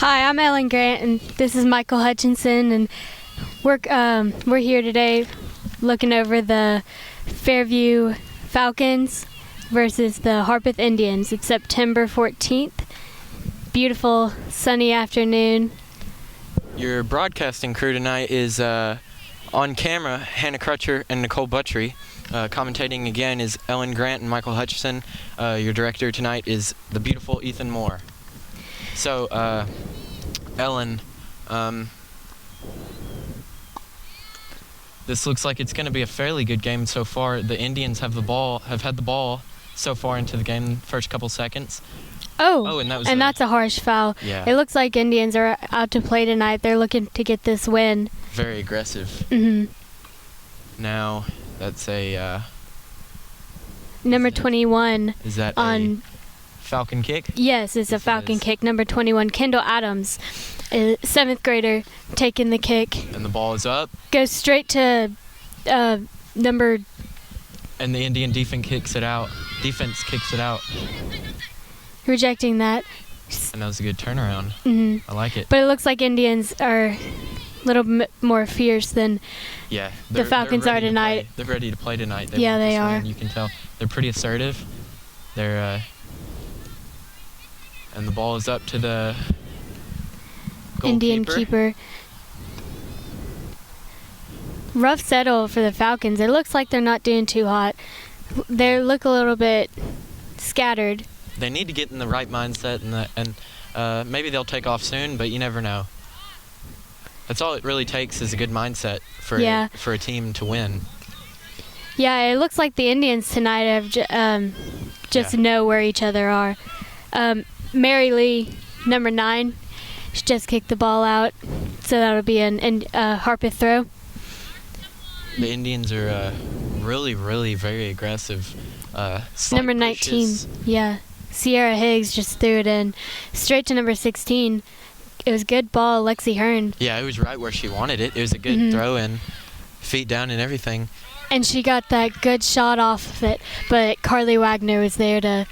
Hi, I'm Ellen Grant, and this is Michael Hutchinson, and we're here today looking over the Fairview Falcons versus the Harpeth Indians. It's September 14th. Beautiful sunny afternoon. Your broadcasting crew tonight is on camera, Hannah Crutcher and Nicole Buttry. Commentating again is Ellen Grant and Michael Hutchison. Your director tonight is the beautiful Ethan Moore. So, Ellen, this looks like it's going to be a fairly good game so far. The Indians have had the ball so far into the game, first couple seconds. And that's a harsh foul. Yeah. It looks like Indians are out to play tonight. They're looking to get this win. Very aggressive. Mm-hmm. Now, that's a... Number 21. Is that a Falcon kick? Yes, it's a Falcon kick. Number 21, Kendall Adams, a 7th grader, taking the kick. And the ball is up. Goes straight to number... And the Indian defense kicks it out. Rejecting that. And that was a good turnaround. Mm-hmm. I like it. But it looks like Indians are a little bit more fierce than the Falcons are tonight. They're ready to play tonight. They are. You can tell they're pretty assertive. They're and the ball is up to the Indian keeper. Rough settle for the Falcons. It looks like they're not doing too hot. They look a little bit scattered. They need to get in the right mindset, and maybe they'll take off soon, but you never know. That's all it really takes is a good mindset for a team to win. Yeah, it looks like the Indians tonight have just know where each other are. Mary Lee, number 9, she just kicked the ball out, so that'll be a Harpeth throw. The Indians are really, really very aggressive. Number 19, Sierra Higgs just threw it in straight to number 16. It was a good ball, Lexi Hearn. Yeah, it was right where she wanted it. It was a good throw in, feet down and everything. And she got that good shot off of it, but Carly Wagner was there to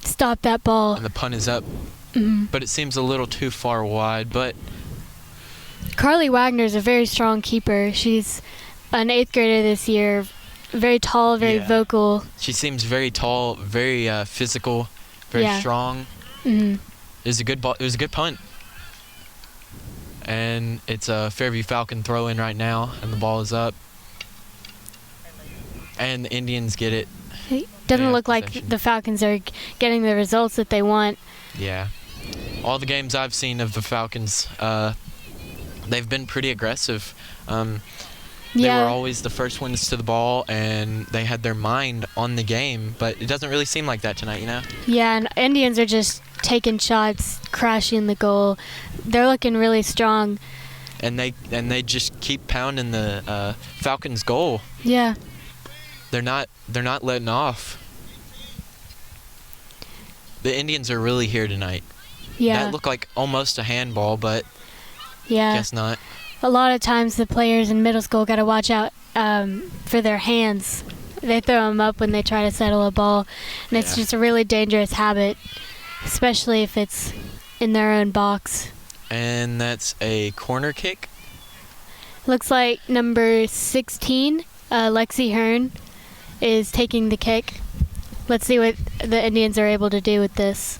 stop that ball. And the punt is up, but it seems a little too far wide. But Carly Wagner's a very strong keeper. She's an 8th grader this year, very tall, very vocal. She seems very tall, very physical, very strong. Mm-hmm. It was a good ball. It was a good punt. And it's a Fairview Falcon throw in right now, and the ball is up. And the Indians get it. It doesn't look like the Falcons are getting the results that they want. Yeah. All the games I've seen of the Falcons, they've been pretty aggressive. They were always the first ones to the ball, and they had their mind on the game, but it doesn't really seem like that tonight, you know? Yeah, and Indians are just taking shots, crashing the goal. They're looking really strong. And they just keep pounding the Falcons' goal. Yeah. They're not letting off. The Indians are really here tonight. Yeah. That looked like almost a handball, but guess not. A lot of times the players in middle school got to watch out for their hands. They throw them up when they try to settle a ball, and it's just a really dangerous habit, especially if it's in their own box. And that's a corner kick. Looks like number 16, Lexi Hearn, is taking the kick. Let's see what the Indians are able to do with this.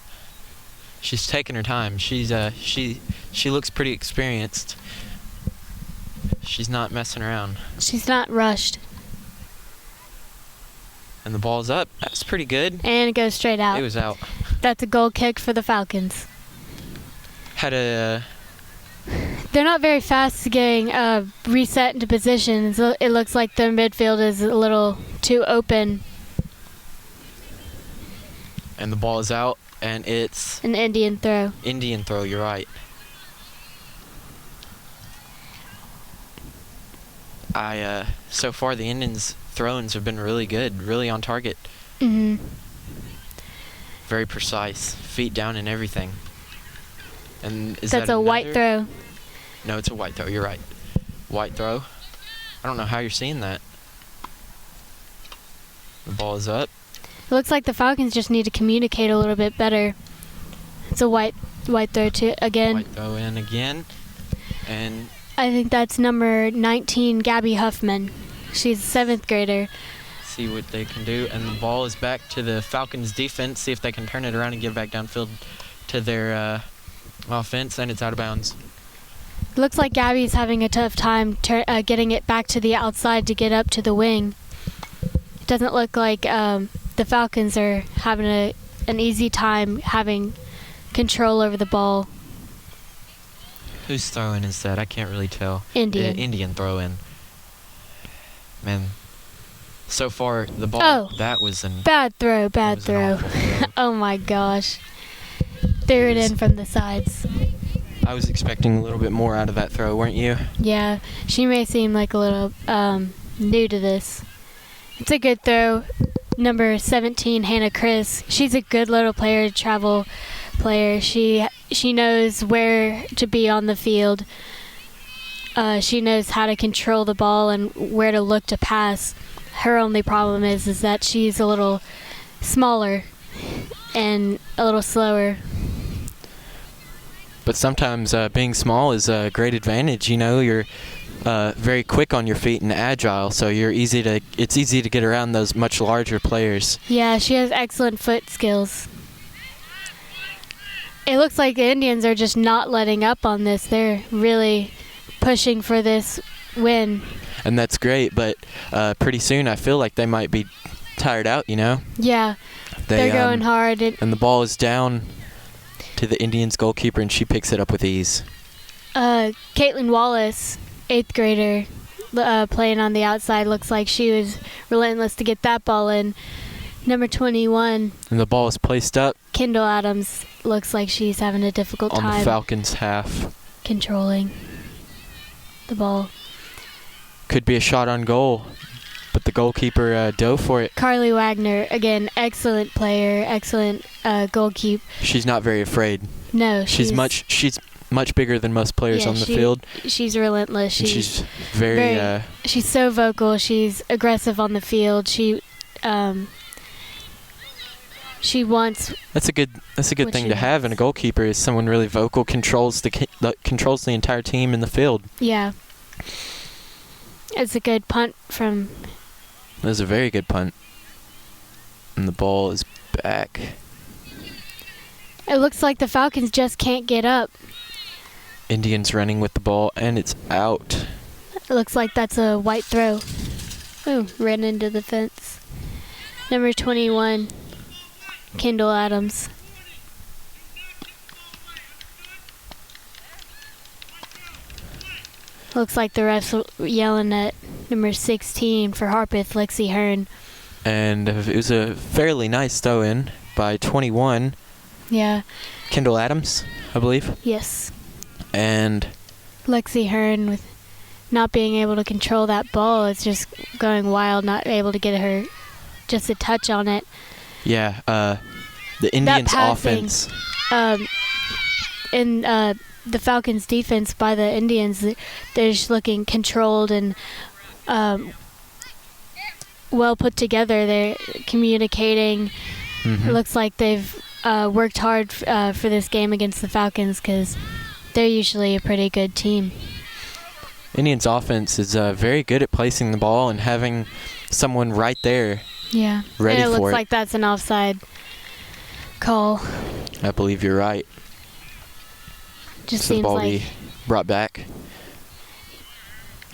She's taking her time. She's she looks pretty experienced. She's not messing around. She's not rushed. And the ball's up. That's pretty good. And it goes straight out. It was out. That's a goal kick for the Falcons. They're not very fast getting reset into position. It looks like their midfield is a little too open. And the ball is out, and it's an Indian throw. Indian throw, you're right. So far the Indians' throw-ins have been really good, really on target. Mm-hmm. Very precise, feet down and everything. And that's a white throw. No, it's a white throw. You're right. White throw. I don't know how you're seeing that. The ball is up. It looks like the Falcons just need to communicate a little bit better. It's a white throw again. White throw in again. And I think that's number 19, Gabby Huffman. She's a 7th grader. see what they can do. And the ball is back to the Falcons defense. See if they can turn it around and get it back downfield to their offense. And it's out of bounds. Looks like Gabby's having a tough time getting it back to the outside to get up to the wing. It doesn't look like the Falcons are having an easy time having control over the ball. Whose throw-in is that? I can't really tell. Indian. Indian throw-in. Man, so far the ball, that was an... Bad throw. An awful throw. Oh my gosh. Threw it in from the sides. I was expecting a little bit more out of that throw, weren't you? Yeah, she may seem like a little new to this. It's a good throw. Number 17, Hannah Chris. She's a good little player, travel player. She knows where to be on the field. She knows how to control the ball and where to look to pass. Her only problem is that she's a little smaller and a little slower. But sometimes being small is a great advantage. You know, you're very quick on your feet and agile, so it's easy to get around those much larger players. Yeah, she has excellent foot skills. It looks like the Indians are just not letting up on this. They're really pushing for this win. And that's great, but pretty soon I feel like they might be tired out, you know? Yeah, they're going hard. And the ball is down to the Indians goalkeeper, and she picks it up with ease. Caitlin Wallace, 8th grader, playing on the outside. Looks like she was relentless to get that ball in. Number 21. And the ball is placed up. Kendall Adams looks like she's having a difficult time. On the Falcons' half. Controlling the ball. Could be a shot on goal, but the goalkeeper dove for it. Carly Wagner, again, excellent player, excellent goalkeeper. She's not very afraid. No, she's much bigger than most players on the field. She's relentless. She's very she's so vocal. She's aggressive on the field. She wants. That's a good thing to have in a goalkeeper, is someone really vocal, controls the entire team in the field. Yeah. It's a good punt from. That was a very good punt. And the ball is back. It looks like the Falcons just can't get up. Indians running with the ball, and it's out. It looks like that's a white throw. Ooh, ran into the fence. Number 21, Kendall Adams. Looks like the refs yelling at number 16 for Harpeth, Lexi Hearn. And it was a fairly nice throw-in by 21. Yeah. Kendall Adams, I believe. Yes. And Lexi Hearn, with not being able to control that ball, it's just going wild, not able to get her just a touch on it. Yeah, the Indians' offense. In the Falcons' defense by the Indians, they're just looking controlled and well put together. They're communicating. Mm-hmm. It looks like they've worked hard for this game against the Falcons, because they're usually a pretty good team. Indians' offense is very good at placing the ball and having someone right there. Yeah. Ready and it for looks it. like that's an offside call. I believe you're right. Just so seems the ball like be brought back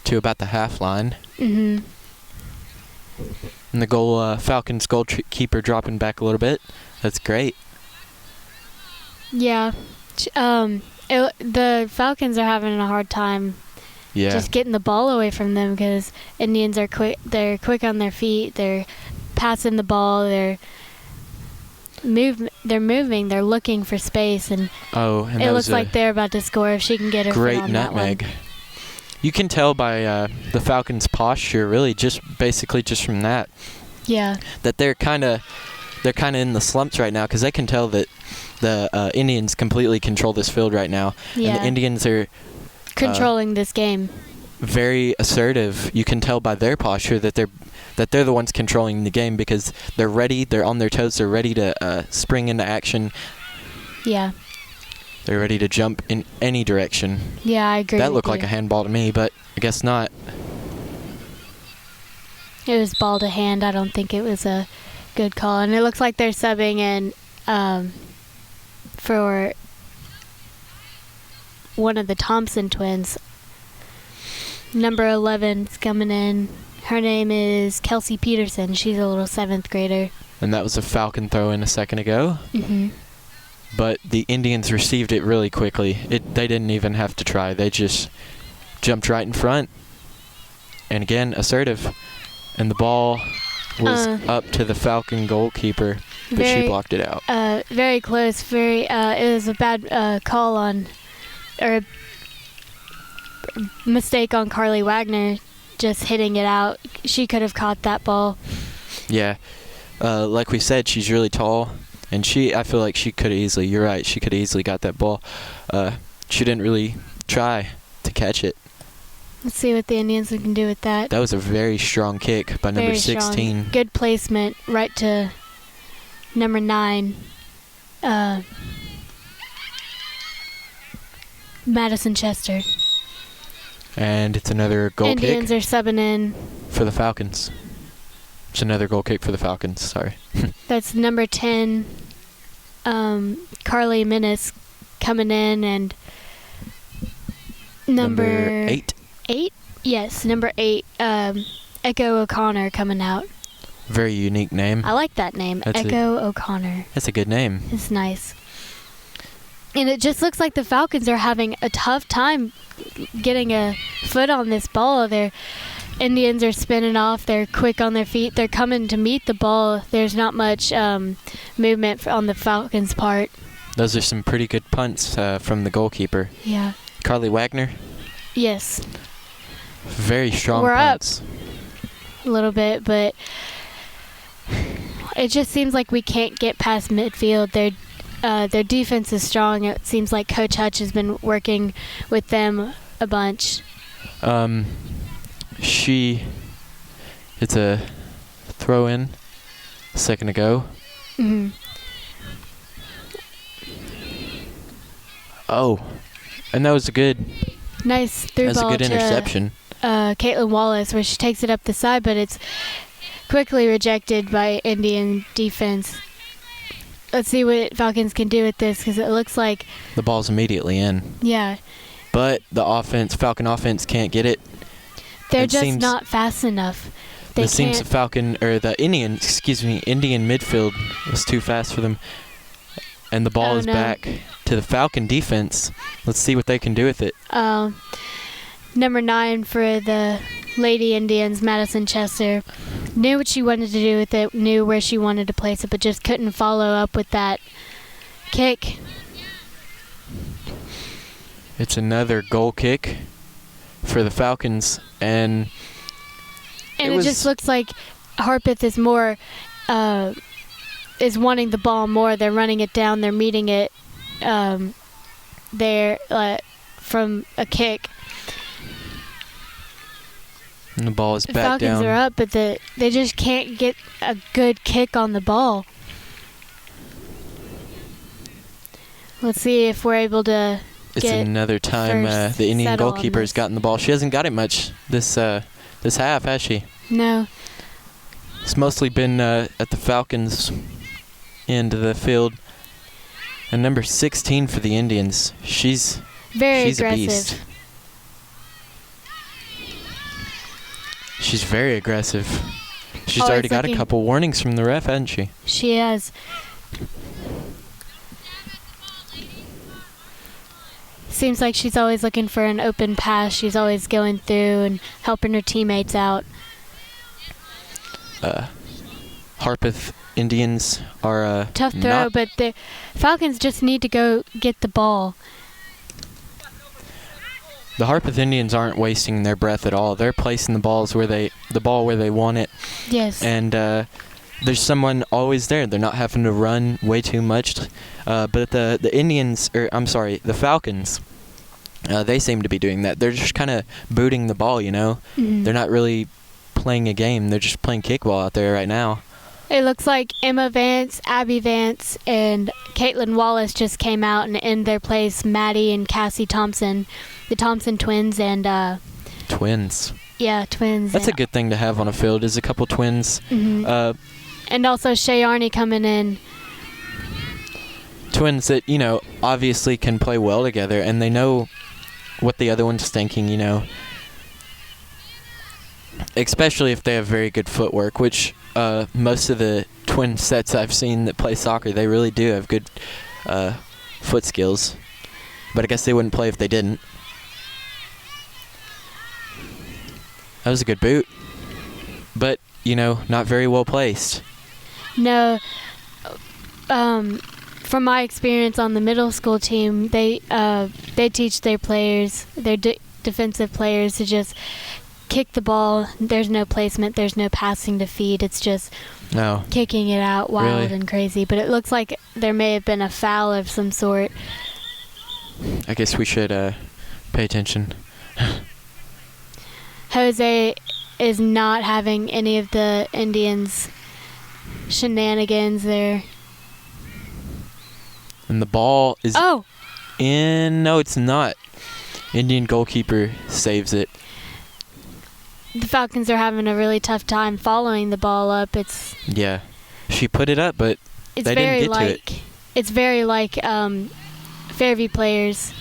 to about the half line. Mhm. And the Falcons goalkeeper dropping back a little bit. That's great. Yeah. The Falcons are having a hard time just getting the ball away from them, because Indians are quick. They're quick on their feet. They're passing the ball. They're moving. They're looking for space, and it looks like they're about to score if she can get her foot on nutmeg. that one. You can tell by the Falcons' posture, really, just from that. Yeah. That they're kind of in the slumps right now, because they can tell that the Indians completely control this field right now. Yeah. And the Indians are controlling this game. Very assertive. You can tell by their posture that they're the ones controlling the game, because they're ready. They're on their toes. They're ready to spring into action. Yeah. They're ready to jump in any direction. Yeah, I agree. That looked like a handball to me, but I guess not. It was ball to hand. I don't think it was a good call. And it looks like they're subbing in for one of the Thompson twins. Number 11's coming in. Her name is Kelsey Peterson. She's a little 7th grader. And that was a Falcon throw in a second ago. Mm-hmm. But the Indians received it really quickly. They didn't even have to try. They just jumped right in front. And again, assertive. And the ball was up to the Falcon goalkeeper, but she blocked it out. Very close. It was a bad call on, or a mistake on Carly Wagner, just hitting it out. She could have caught that ball. Yeah. Like we said, she's really tall, and I feel like she could have easily, you're right, she could have easily got that ball. She didn't really try to catch it. Let's see what the Indians can do with that. That was a very strong kick by number 16. Strong. Good placement right to number 9. Madison Chester. And it's another goal Indians kick. Are subbing in. For the Falcons. It's another goal kick for the Falcons, sorry. That's number 10, Carly Minnis coming in, and number 8. 8? Yes, number 8, Echo O'Connor coming out. Very unique name. I like that name, Echo O'Connor. That's a good name. It's nice. And it just looks like the Falcons are having a tough time getting a foot on this ball. Their Indians are spinning off. They're quick on their feet. They're coming to meet the ball. There's not much movement on the Falcons' part. Those are some pretty good punts from the goalkeeper. Yeah. Carly Wagner? Yes. Very strong We're punts. Up a little bit, but it just seems like we can't get past midfield. Their defense is strong. It seems like Coach Hutch has been working with them a bunch. It's a throw-in a second ago. Mm-hmm. Oh, and that was a good... Nice through ball. That's a good interception. Caitlin Wallace, where she takes it up the side, but it's quickly rejected by Indian defense. Let's see what Falcons can do with this, because it looks like... The ball's immediately in. Yeah. But the Falcon offense can't get it. They're just not fast enough. It seems the Indian midfield was too fast for them. And the ball is back to the Falcon defense. Let's see what they can do with it. Number 9 for the Lady Indians, Madison Chester, knew what she wanted to do with it, knew where she wanted to place it, but just couldn't follow up with that kick. It's another goal kick for the Falcons, and it just looks like Harpeth is more is wanting the ball more. They're running it down. They're meeting it there from a kick. And the ball is the back down. Falcons are up, but they just can't get a good kick on the ball. Let's see if we're able to It's another time the Indian goalkeeper has gotten the ball. She hasn't got it much this half, has she? No. It's mostly been at the Falcons' end of the field. And number 16 for the Indians. She's aggressive. A beast. She's very aggressive. She's already got a couple warnings from the ref, hasn't she? She has. Seems like she's always looking for an open pass. She's always going through and helping her teammates out. Harpeth Indians are tough throw, but the Falcons just need to go get the ball. The Harpeth Indians aren't wasting their breath at all. They're placing the ball where they want it. Yes. And there's someone always there. They're not having to run way too much. But the Falcons, they seem to be doing that. They're just kind of booting the ball, you know. Mm-hmm. They're not really playing a game. They're just playing kickball out there right now. It looks like Emma Vance, Abby Vance, and Caitlin Wallace just came out, and in their place, Maddie and Cassie Thompson, the Thompson twins, and Twins. yeah, twins. That's a good thing to have on a field, is a couple twins. Mm-hmm. And also Shay Arney coming in. Twins that, obviously can play well together, and they know what the other one's thinking, especially if they have very good footwork, which most of the twin sets I've seen that play soccer, they really do have good foot skills. But I guess they wouldn't play if they didn't. That was a good boot. But, not very well placed. No. From my experience on the middle school team, they teach their players, their defensive players, to just kick the ball. There's no placement. There's no passing to feed. It's just kicking it out wild and crazy. But it looks like there may have been a foul of some sort. I guess we should pay attention. Jose is not having any of the Indians' shenanigans there. And the ball is in. No, it's not. Indian goalkeeper saves it. The Falcons are having a really tough time following the ball up. Yeah. She put it up, but they didn't get to it. It's very like Fairview players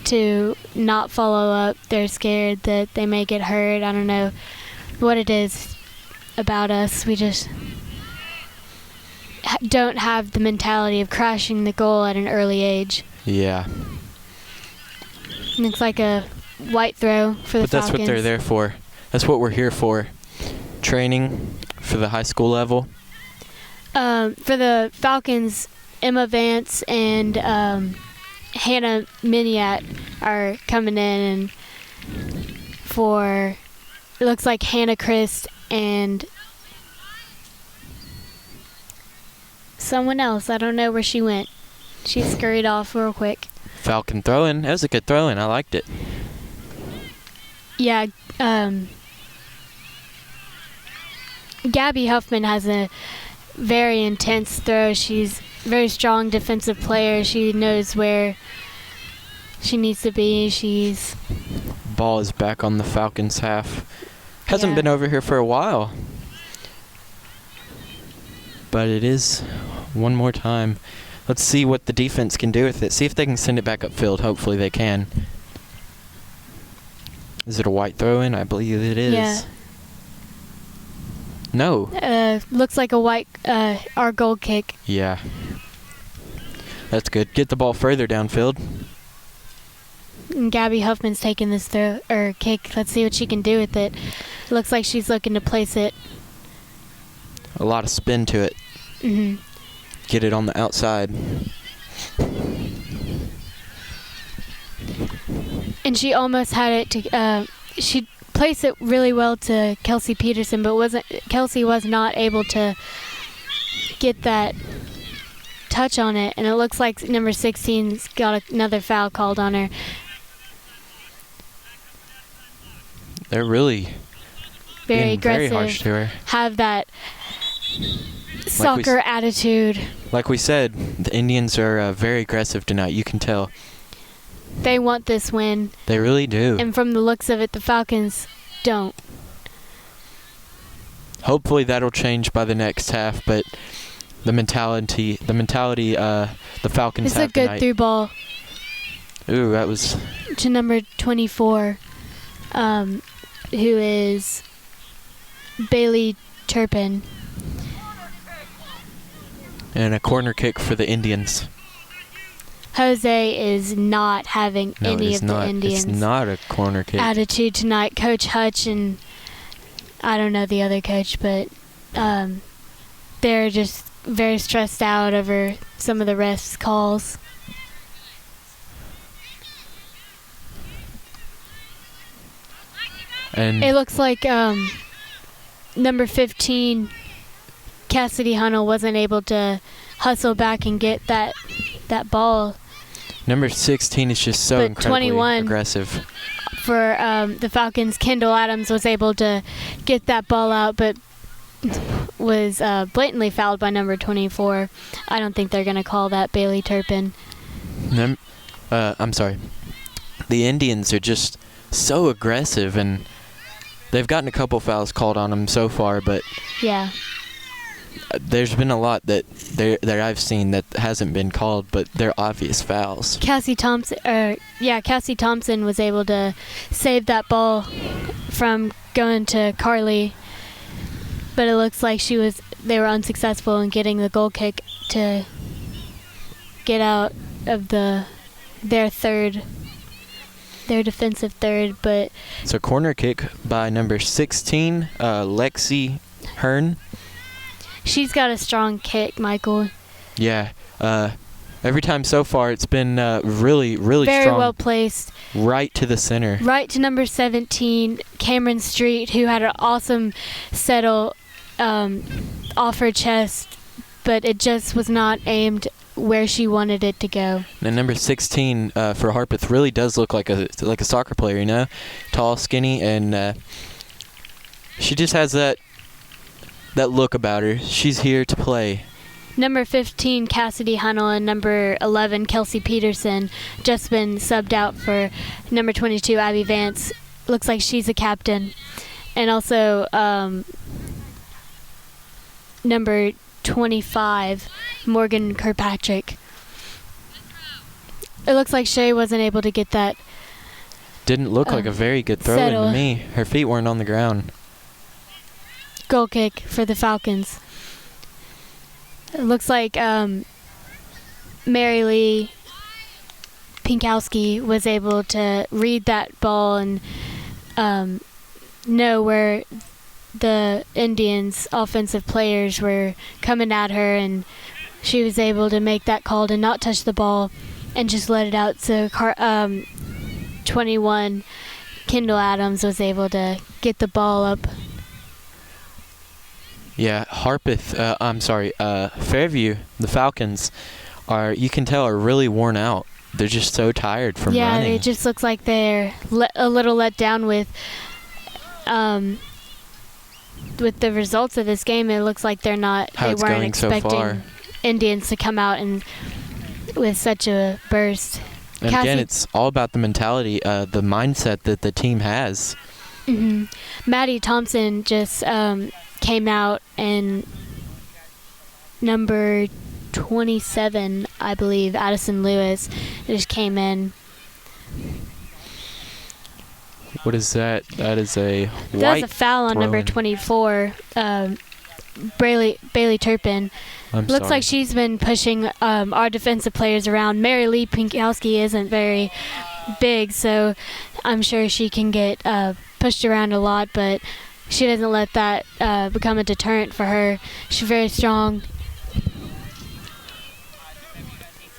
to not follow up. They're scared that they may get hurt. I don't know what it is about us. We just don't have the mentality of crashing the goal at an early age. Yeah. And it's like a white throw for the Falcons. But that's what they're there for. That's what we're here for. Training for the high school level. For the Falcons, Emma Vance and Hannah Miniat are coming in, and for it looks like Hannah Christ and someone else. I don't know where she went. She scurried off real quick. Falcon throw-in. That was a good throw-in. I liked it. Yeah. Gabby Huffman has a very intense throw. She's a very strong defensive player. She knows where she needs to be. Ball is back on the Falcons half. Hasn't been over here for a while. But it is one more time. Let's see what the defense can do with it. See if they can send it back upfield. Hopefully they can. Is it a white throw-in? I believe it is. Yeah. No. Looks like a white, our goal kick. Yeah. That's good. Get the ball further downfield. And Gabby Huffman's taking this throw or kick. Let's see what she can do with it. Looks like she's looking to place it. A lot of spin to it. Mm-hmm. Get it on the outside. And she almost had it to. She placed it really well to Kelsey Peterson, but Kelsey was not able to get that touch on it. And it looks like number 16's got another foul called on her. They're really very aggressive. Very harsh to her. Have that soccer attitude. Like we said, the Indians are very aggressive tonight. You can tell. They want this win. They really do. And from the looks of it, the Falcons don't. Hopefully that'll change by the next half, but the mentality the Falcons have tonight. It's a good through ball. Ooh, that was to number 24, who is Bailey Turpin. And a corner kick for the Indians. Jose is not having any of the Indians. It's not a corner kick. Attitude tonight. Coach Hutch and I don't know the other coach, but they're just very stressed out over some of the refs' calls. And it looks like number 15, Cassidy Hunnell, wasn't able to hustle back and get that ball. Number 16 is just so incredibly aggressive. For the Falcons, Kendall Adams was able to get that ball out, but was blatantly fouled by number 24. I don't think they're going to call that Bailey Turpin. I'm sorry. The Indians are just so aggressive, and they've gotten a couple fouls called on them so far, but Yeah. there's been a lot that I've seen that hasn't been called, but they're obvious fouls. Cassie Thompson was able to save that ball from going to Carly, but it looks like they were unsuccessful in getting the goal kick to get out of their defensive third. But it's a corner kick by number 16, Lexi Hearn. She's got a strong kick, Michael. Yeah. Every time so far, it's been really, really Very strong. well placed. Right to the center. Right to number 17, Cameron Street, who had an awesome settle off her chest, but it just was not aimed where she wanted it to go. And number 16 for Harpeth really does look like a soccer player, you know? Tall, skinny, and she just has that look about her. She's here to play. Number 15, Cassidy Hunnell, and number 11, Kelsey Peterson, just been subbed out for number 22, Abby Vance. Looks like she's a captain. And also number 25, Morgan Kirkpatrick. It looks like Shay wasn't able to get that. Didn't look like a very good throw-in settle. to me. Her feet weren't on the ground. Goal kick for the Falcons. It looks like Mary Lee Pinkowski was able to read that ball and know where the Indians' offensive players were coming at her, and she was able to make that call to not touch the ball and just let it out. So 21, Kendall Adams was able to get the ball up. Yeah, Fairview, the Falcons, you can tell are really worn out. They're just so tired from running. Yeah, it just looks like they're a little let down with the results of this game. It looks like they weren't expecting Indians to come out and with such a burst. And again, it's all about the mentality, the mindset that the team has. Mm-hmm. Maddie Thompson just came out, and number 27, I believe, Addison Lewis, just came in. What is that? That is a white That's a foul on number throw-in. 24, Bailey Turpin. Looks like she's been pushing our defensive players around. Mary Lee Pinkowski isn't very big, so I'm sure she can get pushed around a lot, but she doesn't let that become a deterrent for her. She's very strong.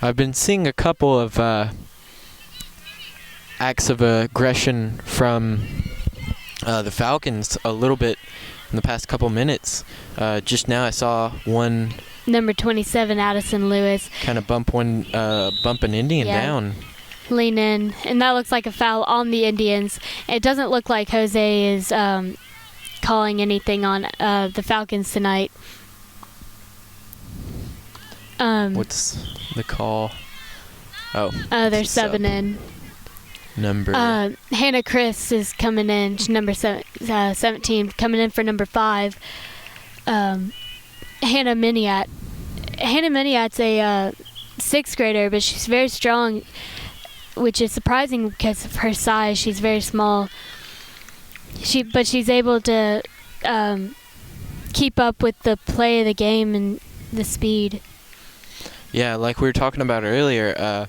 I've been seeing a couple of acts of aggression from the Falcons a little bit in the past couple minutes. Just now I saw one Number 27, Addison Lewis, kind of bump an Indian down. lean in, and that looks like a foul on the Indians. It doesn't look like Jose is calling anything on the Falcons tonight. What's the call? Oh, They're sub. subbing in. Number Hannah Chris is coming in. She's number 17, coming in for number 5. Hannah Miniat. Hannah Miniat's a 6th grader, but she's very strong, which is surprising because of her size. She's very small. But she's able to keep up with the play of the game and the speed. Yeah, like we were talking about earlier,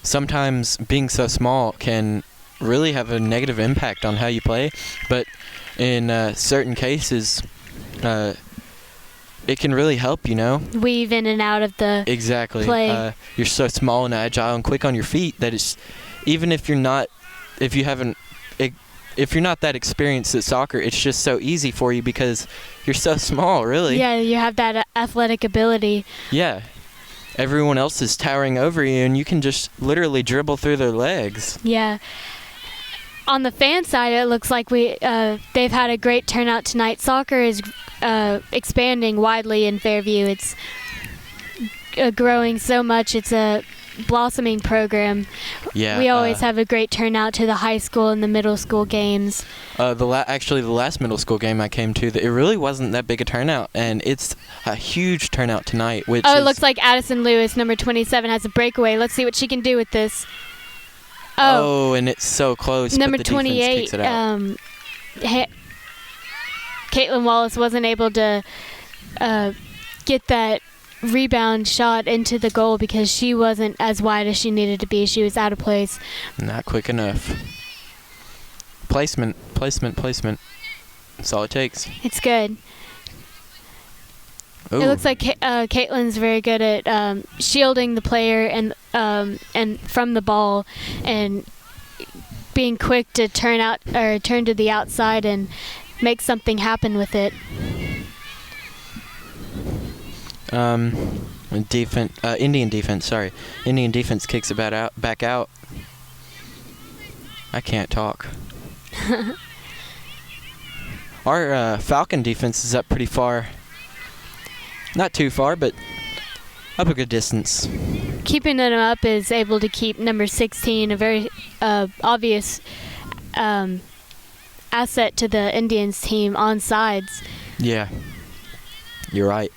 sometimes being so small can really have a negative impact on how you play, but in certain cases, it can really help, you know? Weave in and out of the Exactly. play. You're so small and agile and quick on your feet that it's, even if you're not that experienced at soccer, it's just so easy for you because you're so small, really. Yeah, you have that athletic ability. Yeah. Everyone else is towering over you, and you can just literally dribble through their legs. Yeah. On the fan side, it looks like they've had a great turnout tonight. Soccer is expanding widely in Fairview. It's growing so much. It's a blossoming program. Yeah, we always have a great turnout to the high school and the middle school games. Actually, the last middle school game I came to, it really wasn't that big a turnout, and it's a huge turnout tonight. It looks like Addison Lewis, number 27, has a breakaway. Let's see what she can do with this. Oh, and it's so close. Number but the 28, kicks it out. Caitlin Wallace wasn't able to get that rebound shot into the goal because she wasn't as wide as she needed to be. She was out of place. Not quick enough. Placement. That's all it takes. It's good. Ooh. It looks like Caitlin's very good at shielding the player and from the ball and being quick to turn to the outside and make something happen with it. Indian defense kicks it back out. I can't talk. Our Falcon defense is up pretty far. Not too far, but up a good distance. Keeping them up is able to keep number 16, a very obvious asset to the Indians team, on sides. Yeah, you're right.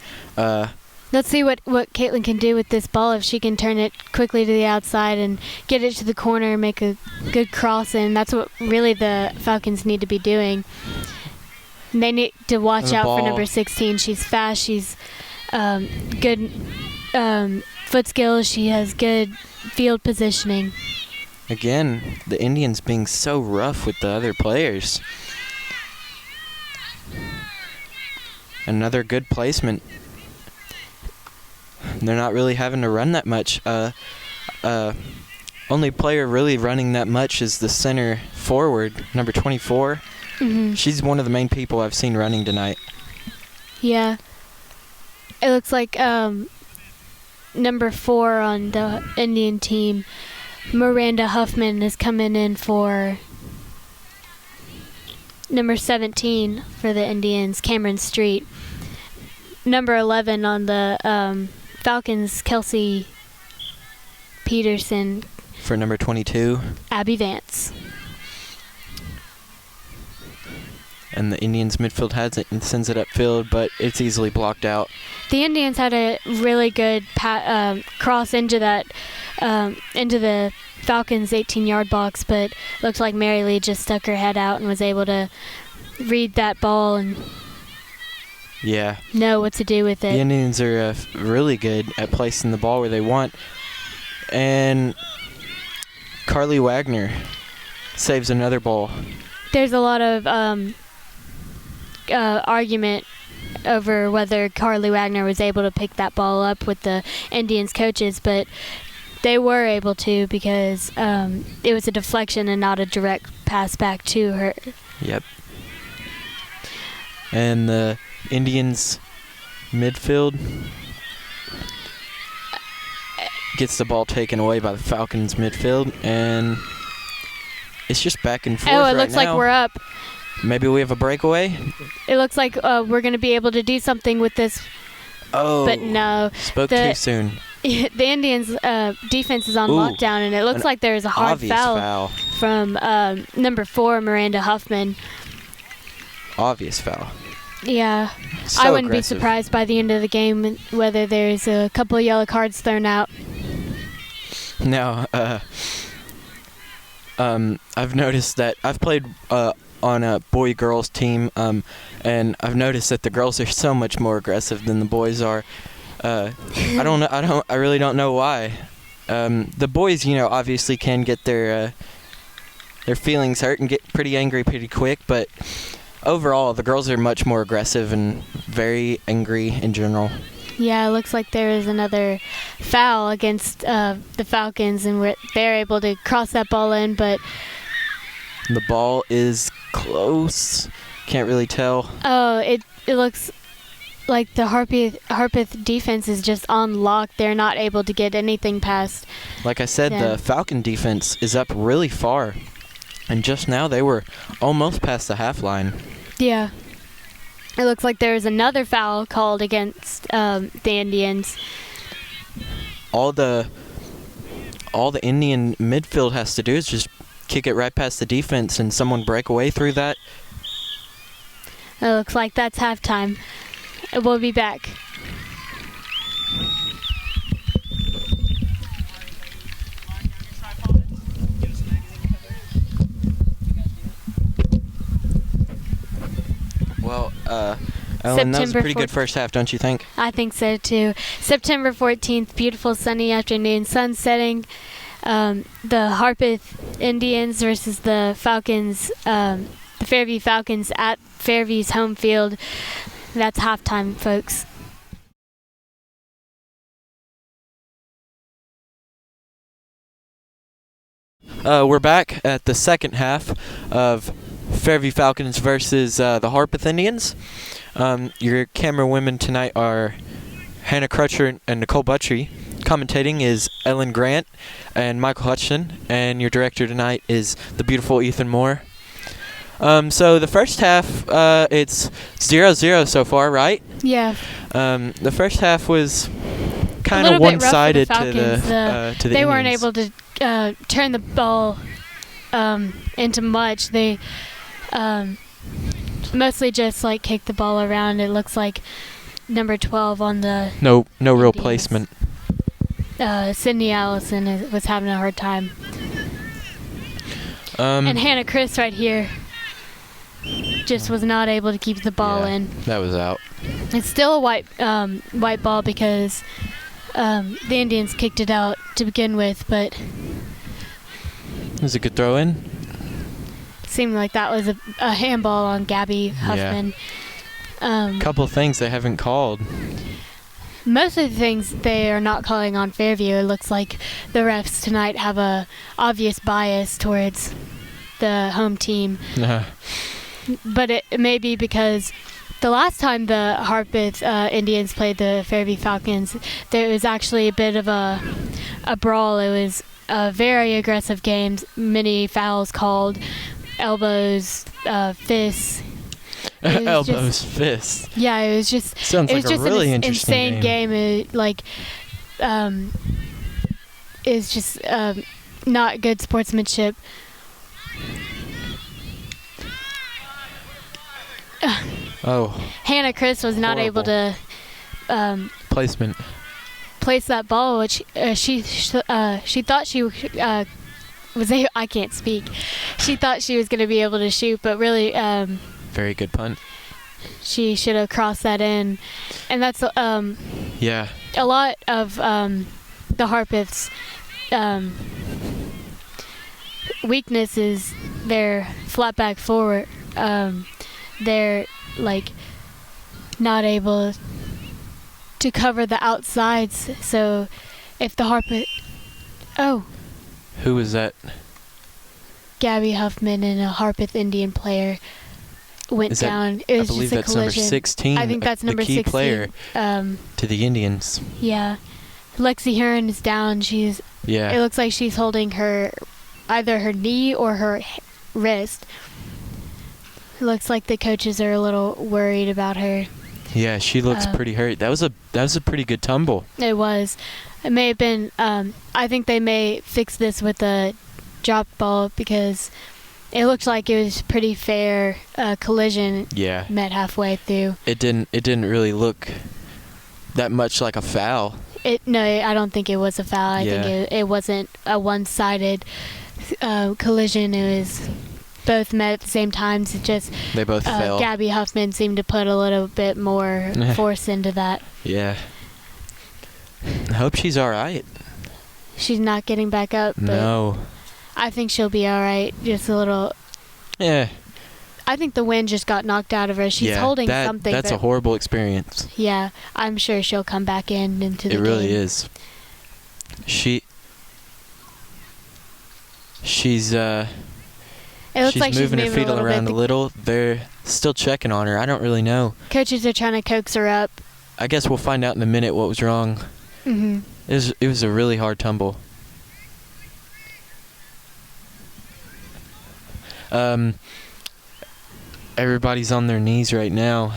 Let's see what Caitlin can do with this ball. If she can turn it quickly to the outside and get it to the corner and make a good cross in. That's what really the Falcons need to be doing. And they need to watch out for number 16. She's fast. She's good foot skills. She has good field positioning. Again, the Indians being so rough with the other players. Another good placement. They're not really having to run that much. Only player really running that much is the center forward, number 24. Mm-hmm. She's one of the main people I've seen running tonight. Yeah. It looks like number 4 on the Indian team, Miranda Huffman, is coming in for number 17 for the Indians, Cameron Street. Number 11 on the Falcons, Kelsey Peterson. For number 22. Abby Vance. And the Indians midfield has it and sends it upfield, but it's easily blocked out. The Indians had a really good cross into that into the Falcons' 18-yard box, but looks like Mary Lee just stuck her head out and was able to read that ball and know what to do with it. The Indians are really good at placing the ball where they want, and Carly Wagner saves another ball. There's a lot of argument over whether Carly Wagner was able to pick that ball up with the Indians coaches, but they were able to because it was a deflection and not a direct pass back to her. Yep. And the Indians midfield gets the ball taken away by the Falcons midfield, and it's just back and forth. Oh, it right looks now. like we're up. Maybe we have a breakaway? It looks like we're going to be able to do something with this. Oh, but no. Spoke too soon. The Indians' defense is on lockdown, and it looks like there is a hard foul from number 4, Miranda Huffman. Obvious foul. Yeah. So I wouldn't aggressive. be surprised by the end of the game whether there's a couple of yellow cards thrown out. Now, I've noticed that I've played on a boy-girls team, and I've noticed that the girls are so much more aggressive than the boys are. I really don't know why. The boys, obviously can get their feelings hurt and get pretty angry pretty quick, but overall, the girls are much more aggressive and very angry in general. Yeah, it looks like there is another foul against the Falcons, and they're able to cross that ball in, but the ball is close. Can't really tell. Oh, it looks like the Harpeth defense is just on lock. They're not able to get anything past. Like I said, the Falcon defense is up really far, and just now they were almost past the half line. Yeah. it looks like there was another foul called against the Indians. All the Indian midfield has to do is just kick it right past the defense and someone break away through that. It looks like that's halftime. We'll be back. Well, Ellen, that was a pretty good first half, don't you think? I think so too. September 14th, beautiful sunny afternoon, sun setting. The Harpeth Indians versus the Falcons, the Fairview Falcons at Fairview's home field. That's halftime, folks. We're back at the second half of Fairview Falcons versus the Harpeth Indians. Your camera women tonight are Hannah Crutcher and Nicole Buttrey. Commentating is Ellen Grant and Michael Hutchinson, and your director tonight is the beautiful Ethan Moore. So the first half, it's 0-0 so far, right? Yeah. The first half was kind of one-sided to the They Indians. weren't able to turn the ball into much. They mostly just like kicked the ball around. It looks like number 12 on the No real Indians. placement. Sydney Allison was having a hard time. And Hannah Chris right here just was not able to keep the ball in. That was out. It's still a white ball because the Indians kicked it out to begin with, but It was a good throw in. seemed like that was a handball on Gabby Huffman. Couple of things they haven't called. Most of the things they are not calling on Fairview. It looks like the refs tonight have a obvious bias towards the home team. But it may be because the last time the Harpeth Indians played the Fairview Falcons, there was actually a bit of a brawl. It was a very aggressive game, many fouls called, elbows, fists. Fists. Yeah, it was just. Sounds it was like a just really an interesting insane game. It's just not good sportsmanship. Hannah Chris was not able to placement. place that ball, which she thought she was. I can't speak. She thought she was going to be able to shoot, but really. Very good punt. She should have crossed that in, and that's a lot of the Harpeth's weakness is their flat back forward. They're like not able to cover the outsides. So if the Harpeth, who was that? Gabby Huffman and a Harpeth Indian player went down. It was I believe just a that's collision. number 16. I think that's number the key 16. player to the Indians. Yeah. Lexi Heron is down. It looks like she's holding either her knee or her wrist. It looks like the coaches are a little worried about her. Yeah, she looks pretty hurt. That was a pretty good tumble. It was. It may have been. I think they may fix this with a drop ball because it looked like it was pretty fair collision. Yeah. Met halfway through. It didn't really look that much like a foul. No, I don't think it was a foul. I think it wasn't a one-sided collision. It was both met at the same time. It's just they both fell. Gabby Huffman seemed to put a little bit more force into that. Yeah. I hope she's all right. She's not getting back up. But No. I think she'll be all right. Just a little. Yeah. I think the wind just got knocked out of her. She's holding something. That's a horrible experience. Yeah, I'm sure she'll come back into the game. It really is. She's It looks like she's moving her feet around bit. a little. They're still checking on her. I don't really know. Coaches are trying to coax her up. I guess we'll find out in a minute what was wrong. Mhm. It was a really hard tumble. Everybody's on their knees right now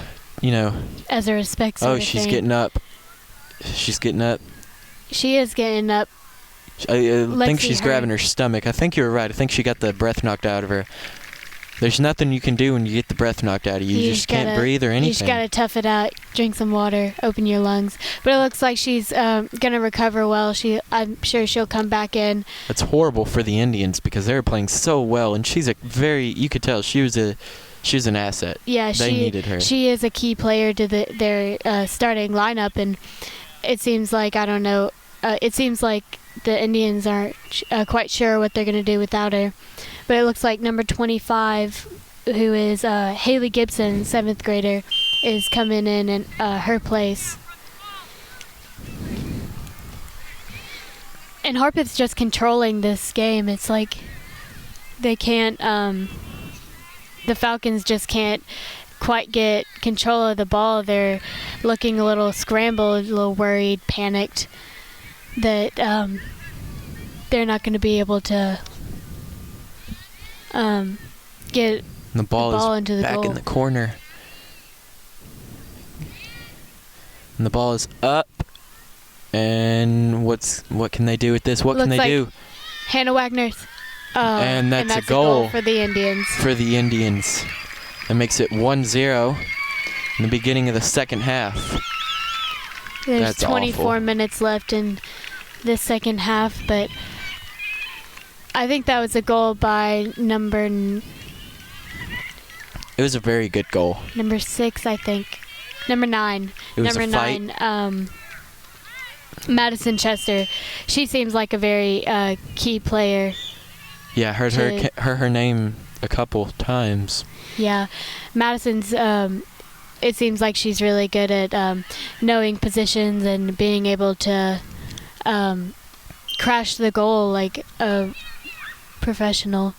as a respect sort Oh, of she's thing. getting up. She's getting up. She is getting up. I think see she's her. grabbing her stomach. I think you were right. I think she got the breath knocked out of her. There's nothing you can do when you get the breath knocked out of you. You just can't breathe or anything. You just gotta tough it out, drink some water, open your lungs. But it looks like she's gonna recover well. I'm sure she'll come back in. It's horrible for the Indians because they were playing so well, and she's you could tell she was an asset. Yeah, they needed her. She is a key player to their starting lineup, and it seems like it seems like the Indians aren't quite sure what they're gonna do without her. But it looks like number 25, who is Haley Gibson, 7th grader, is coming in her place. And Harpeth's just controlling this game. It's like they can't, the Falcons just can't quite get control of the ball. They're looking a little scrambled, a little worried, panicked that they're not going to be able to get the ball into is the back goal. in the corner. And the ball is up. And what can they do with this? What can they do? Hannah Wagner's. And that's a goal for the Indians. That makes it 1-0 in the beginning of the second half. There's That's 24 awful. minutes left in this second half, but I think that was a goal by number It was a very good goal. 6, I think. Number 9. It was number a fight. 9, Madison Chester. She seems like a very key player. Yeah, I heard her name a couple times. Yeah, Madison's. It seems like she's really good at knowing positions and being able to crash the goal like a professional.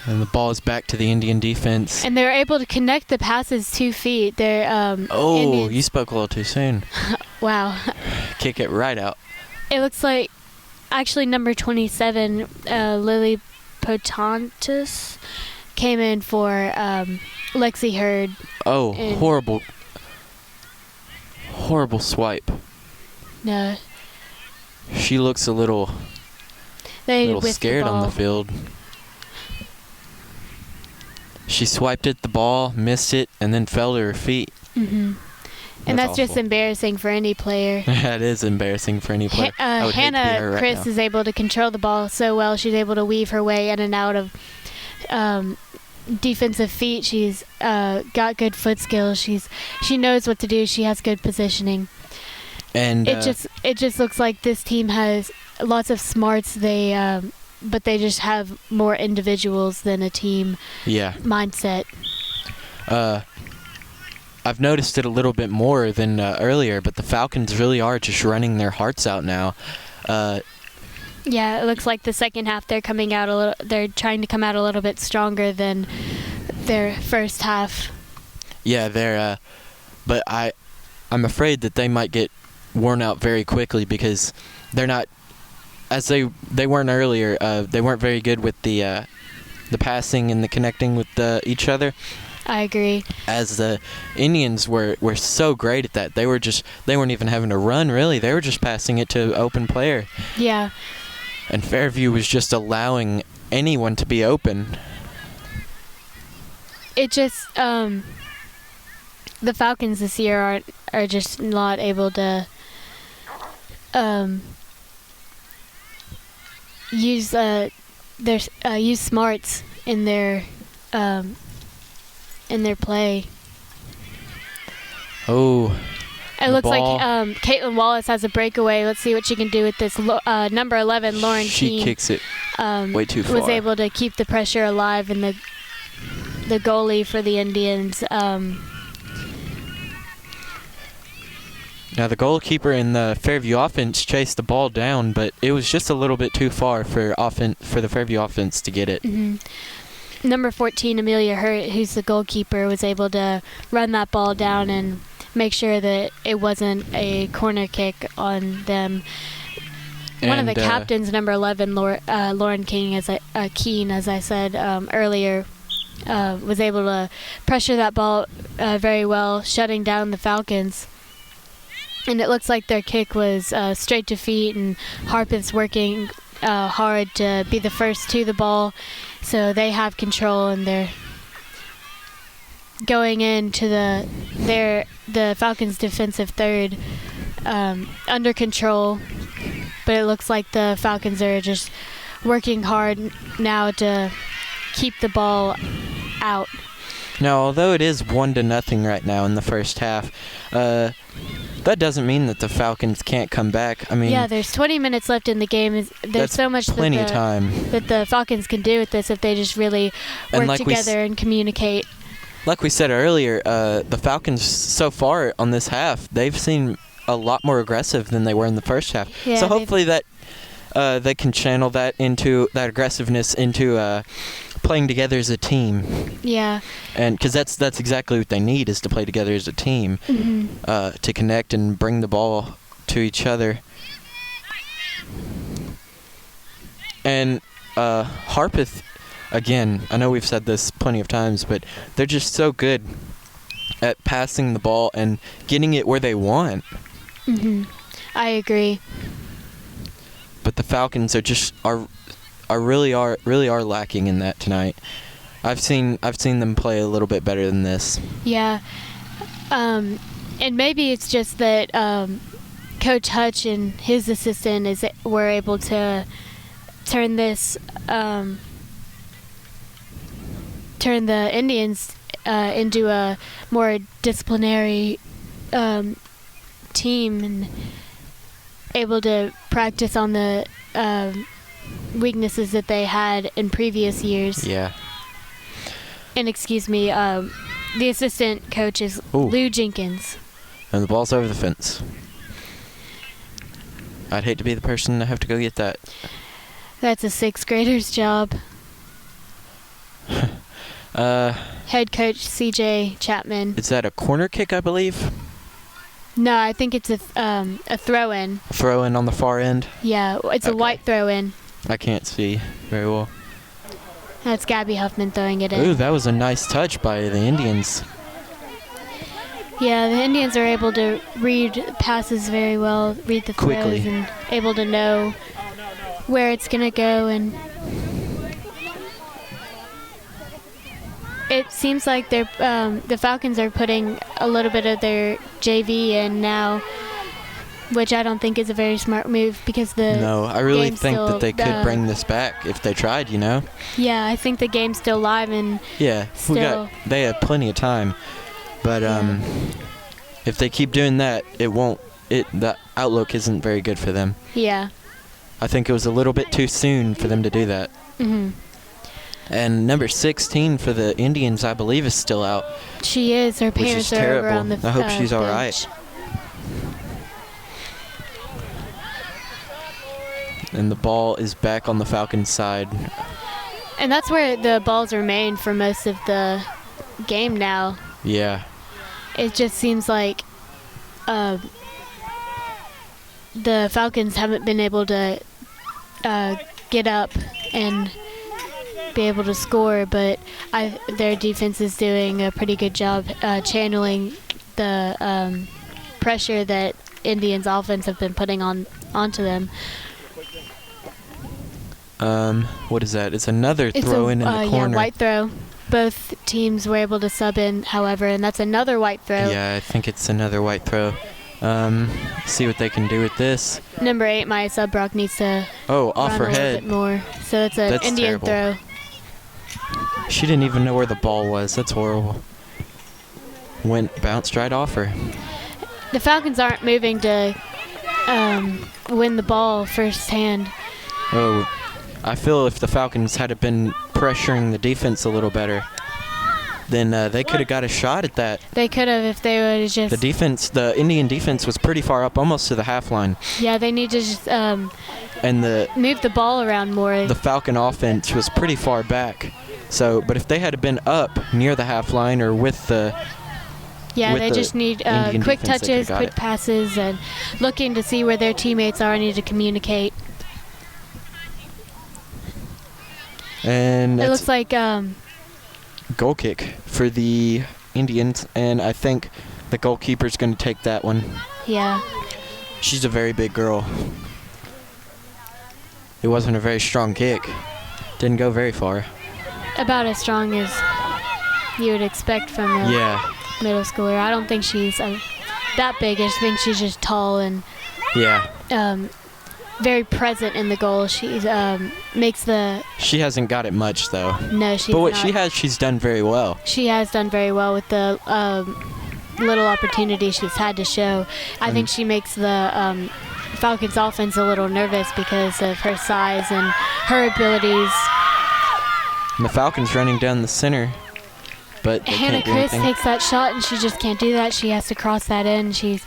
And the ball is back to the Indian defense. And they're able to connect the passes 2 feet. They're Indians. You spoke a little too soon. Wow. Kick it right out. It looks like actually number 27, Lily Potantis, came in for Lexi Hurd. Oh, horrible swipe. No. She looks a little scared on the field. She swiped at the ball, missed it, and then fell to her feet. Mm-hmm. And that's just embarrassing for any player. That is embarrassing for any player. Hannah Chris is able to control the ball so well. She's able to weave her way in and out of defensive feet. She's got good foot skills. She knows what to do. She has good positioning. And it just looks like this team has lots of smarts. But they just have more individuals than a team mindset. I've noticed it a little bit more than earlier, but the Falcons really are just running their hearts out now. Yeah, it looks like the second half they're trying to come out a little bit stronger than their first half. Yeah, but I'm afraid that they might get worn out very quickly because they're not, as they weren't earlier. They weren't very good with the passing and the connecting with each other. I agree. As the Indians were so great at that. They weren't even having to run really. They were just passing it to open player. Yeah. And Fairview was just allowing anyone to be open. It just the Falcons this year are just not able to use use smarts in their play. Oh. It looks like Caitlin Wallace has a breakaway. Let's see what she can do with this. Number 11, Lauren Keene. She kicks it way too far. Was able to keep the pressure alive, and the goalie for the Indians. Now the goalkeeper in the Fairview offense chased the ball down, but it was just a little bit too far for the Fairview offense to get it. Mm-hmm. Number 14, Amelia Hurt, who's the goalkeeper, was able to run that ball down and make sure that it wasn't a corner kick on them. One of the captains, number 11, Lauren Keene, as I said earlier, was able to pressure that ball very well, shutting down the Falcons. And it looks like their kick was straight to feet, and Harpeth's working hard to be the first to the ball, so they have control, and they're going into the Falcons' defensive third under control. But it looks like the Falcons are just working hard now to keep the ball out. Now, although it is 1-0 right now in the first half, that doesn't mean that the Falcons can't come back. I mean, yeah, there's 20 minutes left in the game. There's so much plenty of time that the Falcons can do with this if they just really work together and communicate. Like we said earlier, the Falcons so far on this half, they've seemed a lot more aggressive than they were in the first half. Yeah, so hopefully that they can channel that aggressiveness into playing together as a team. Yeah. And because that's exactly what they need, is to play together as a team, to connect and bring the ball to each other. And Harpeth, again, I know we've said this plenty of times, but they're just so good at passing the ball and getting it where they want. I agree. But the Falcons are really lacking in that tonight. I've seen them play a little bit better than this. Yeah. And maybe it's just that Coach Hutch and his assistant were able to turn the Indians into a more disciplinary team, and able to practice on the weaknesses that they had in previous years. Yeah. And excuse me, the assistant coach is Lou Jenkins. And the ball's over the fence. I'd hate to be the person to have to go get that. That's a 6th grader's job. Head coach C.J. Chapman. Is that a corner kick, I believe? No, I think it's a throw-in. Throw-in on the far end? Yeah, it's a white throw-in. I can't see very well. That's Gabby Huffman throwing it in. Ooh, that was a nice touch by the Indians. Yeah, the Indians are able to read passes very well, read the throws, quickly, and able to know where it's going to go. And it seems like the Falcons are putting a little bit of their JV in now, which I don't think is a very smart move, because No, I really think that they could bring this back if they tried, you know? Yeah, I think the game's still live, and yeah, they have plenty of time. But if they keep doing that, the outlook isn't very good for them. Yeah. I think it was a little bit too soon for them to do that. And number 16 for the Indians, I believe, is still out. She is. Her parents are terrible. over on the I hope she's all bench. right. And the ball is back on the Falcons' side. And that's where the balls remain for most of the game now. Yeah. It just seems like the Falcons haven't been able to get up and be able to score, but their defense is doing a pretty good job channeling the pressure that Indians' offense have been putting onto them. What is that? It's another throw in the corner. Yeah, white throw. Both teams were able to sub in, however, and that's another white throw. Yeah, I think it's another white throw. See what they can do with this. Number 8, Maya Subrock, needs to off her run a head. little bit more. So it's an Indian terrible. throw. She didn't even know where the ball was. That's horrible. Bounced right off her. The Falcons aren't moving to win the ball firsthand. Oh, I feel if the Falcons had been pressuring the defense a little better, then they could have got a shot at that. They could have if they would have just... The Indian defense was pretty far up, almost to the half line. Yeah, they need to just and move the ball around more. The Falcon offense was pretty far back. But if they had been up near the half line or with the... Yeah, they just need quick touches, quick passes, and looking to see where their teammates are, need to communicate. And it looks like goal kick for the Indians, and I think the goalkeeper's going to take that one. Yeah. She's a very big girl. It wasn't a very strong kick. Didn't go very far. About as strong as you would expect from a middle schooler. I don't think she's that big. I just think she's just tall and very present in the goal. She makes the... She hasn't got it much, though. No, she's But what not. she has, she's done very well. She has done very well with the little opportunity she's had to show. I think she makes the Falcons offense a little nervous because of her size and her abilities. And the Falcons running down the center, but they Hannah can't do Chris anything. takes that shot and she just can't do that. She has to cross that in. She's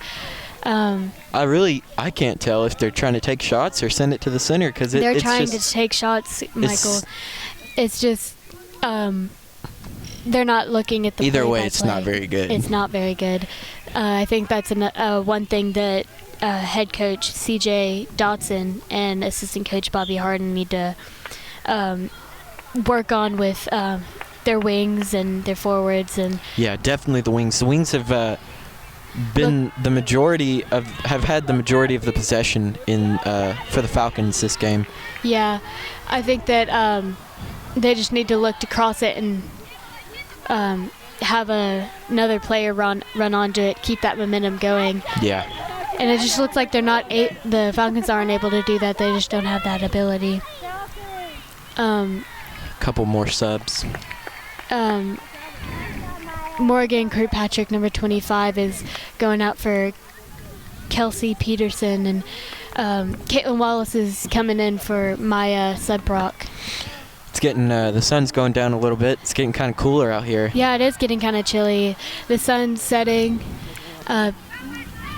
I can't tell if they're trying to take shots or send it to the center because they're trying to take shots, Michael. It's just they're not looking at the either way. play-by-play. It's not very good. It's not very good. I think that's one thing that head coach C.J. Dotson and assistant coach Bobby Harden need to work on with their wings and their forwards. And yeah, definitely the wings. The wings have had the majority of the possession in for the Falcons this game. Yeah, I think that they just need to look to cross it and have another player run onto it, keep that momentum going. Yeah. And it just looks like they're not the Falcons aren't able to do that. They just don't have that ability. Couple more subs. Morgan Kirkpatrick, number 25, is going out for Kelsey Peterson, and Caitlin Wallace is coming in for Maya Sudbrock. It's getting the sun's going down a little bit. It's getting kind of cooler out here. Yeah, it is getting kind of chilly. The sun's setting.